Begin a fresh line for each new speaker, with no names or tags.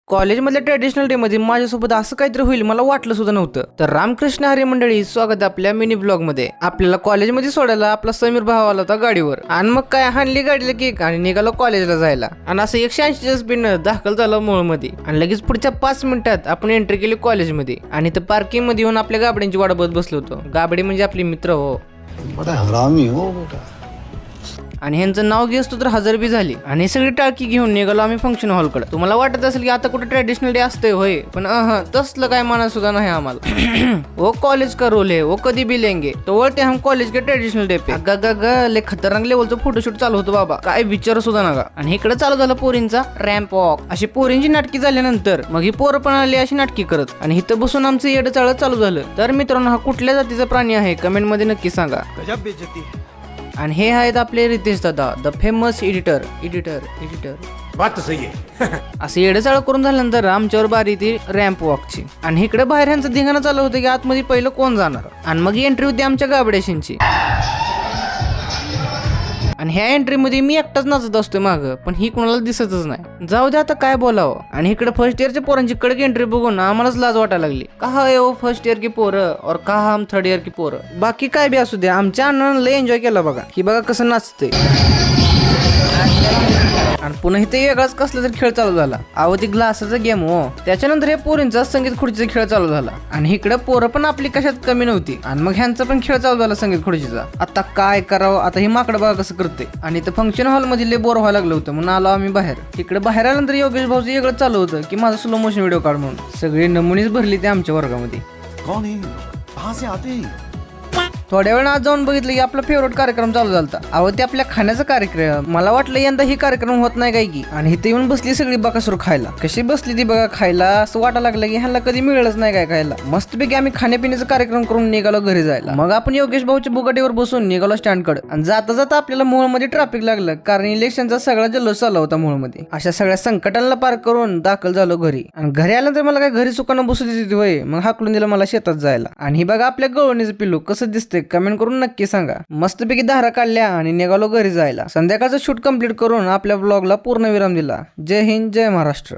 कॉलेजमधल्या traditional day मध्ये माझ्यासोबत असं काहीतरी होईल मला वाटलं सुद्धा नव्हतं. तर रामकृष्ण हरी मंडळी, स्वागत आपल्या मिनी ब्लॉग मध्ये. आपल्याला कॉलेजमध्ये सोडायला आपला समीर भाव आला होता गाडीवर, आणि मग काय हाणली गाडीला केक आणि निघालो कॉलेजला जायला. आणि असं 180च्या स्पीडनं दाखल झालं मूळ मध्ये, आणि लगेच पुढच्या 5 मिनिटात आपण एंट्री केली कॉलेजमध्ये. आणि तर पार्किंग मध्ये येऊन आपल्या गाबड्यांची वाट बघत बसलो होतो. गाबडी म्हणजे आपली मित्र हो.
बड़ा हरामी हो बेटा.
आणि ह्यांचं नाव घेतो तर हजरबी झाली. आणि सगळी टाळकी घेऊन निघालो आम्ही फंक्शन हॉलकडे. तुम्हाला वाटत असेल की आता कुठे ट्रॅडिशनल डे असते होय, पण तसलं काय माना सुद्धा नाही आम्हाला. वो कॉलेज का रोल है, वो कधी भी लेंगे, तो वळते हम कॉलेज के ट्रॅडिशनल डे पे. लय खतरनाक लेवलचं फोटोशूट चालू होतं बाबा, काय विचार सुद्धा नका. आणि इकडे चालू झालं पोरींचा रॅम्प वॉक. अशी पोरींची नाटकी झाल्यानंतर मग ही पोरं पण आली अशी नाटकी करत, आणि इथं बसून आमचं येडं चाळत चालू झालं. तर मित्रांनो, हा कुठल्या जातीचा प्राणी आहे कमेंट मध्ये नक्की सांगा.
गजब बेइज्जती.
आणि हे आहेत आपले रितेश दादा, द फेमस एडिटर.
बात तो सही है.
असं येडेचाळ करून झाल्यानंतर आमच्यावर बारी ती रॅम्प वॉकची. आणि इकडे बाहेर ह्यांचं धिंगाणं चालू होतं की आतमध्ये पहिलं कोण जाणार. आणि मग एंट्री होती आमच्या गाबड्याशींची. आणि ह्या एंट्री मध्ये मी एकटाच नाचत असतोय मागं, पण ही कुणाला दिसतच नाही. जाऊ दे आता काय बोलावं. आणि इकडे फर्स्ट इयरच्या पोरांची कडक एंट्री बघून आम्हालाच लाज वाटायला लागली. कहा आहे हो फर्स्ट इयर की पोरं, और कहा हम थर्ड इयर की पोरं. बाकी काय बी असू द्या, आमच्या अण्णानं लय एन्जॉय केला बघा. ही बघा कसं नाचतंय. आणि पुन्हा इथे वेगळाच कसला तरी खेळ चालू झाला. अहो ती ग्लासाचा गेम हो. त्याच्यानंतर हे पोरींचा संगीत खुर्चीचा खेळ चालू झाला. आणि इकडे पोरं पण आपली कशात कमी नव्हती. आणि मग ह्यांचा पण खेळ चालू झाला संगीत खुर्चीचा. आता काय करावं, आता ही माकडं बघा कसं करते. आणि इथं फंक्शन हॉल मध्ये लय बोर व्हायला लागलं होतं, म्हणून आलो आम्ही बाहेर. इकडे बाहेर आल्यानंतर योगेश भाऊचं वेगळं चालू होतं की माझा स्लो मोशन व्हिडिओ काढ म्हणून. सगळी नमुनीच भरली ते आमच्या वर्गामध्ये.
कौन है, कहां से आते हैं?
थोड्या वेळ आज जाऊन बघितलं की आपला फेवरेट कार्यक्रम चालू झाला. अहो ते आपल्या खाण्याचा कार्यक्रम. मला वाटलं यंदा ही कार्यक्रम होत नाही काय की. आणि इथे येऊन बसली सगळी बकासूर खायला. कशी बसली ती बघा खायला, असं वाटायला लागलं की ह्यांना कधी मिळेलच नाही काय खायला. मस्तपैकी आम्ही खाण्यापिण्याचा कार्यक्रम करून निघालो घरी जायला. मग आपण योगेश भाऊच्या बुगाटीवर बसून निघालो स्टँडकडे. आणि जाता जाता आपल्याला मूळमध्ये ट्रॅफिक लागलं, कारण इलेक्शनचा सगळा जल्लोष चालू होता मूळमध्ये. अशा सगळ्या संकटांना पार करून दाखल झालो घरी. आणि घरी आल्यानंतर मला काय घरी सुकानं बसू देते होय, मग हाकलून दिलं मला शेतात जायला. आणि ही बघा आपल्या गवळणीचं पिल्लू कसं दिसतंय कमेंट करून नक्की सांगा. मस्तपैकी धारा काढल्या आणि निघालो घरी जायला. संध्याकाळचं शूट कंप्लीट करून आपल्या ब्लॉगला पूर्ण विराम दिला. जय हिंद, जय महाराष्ट्र.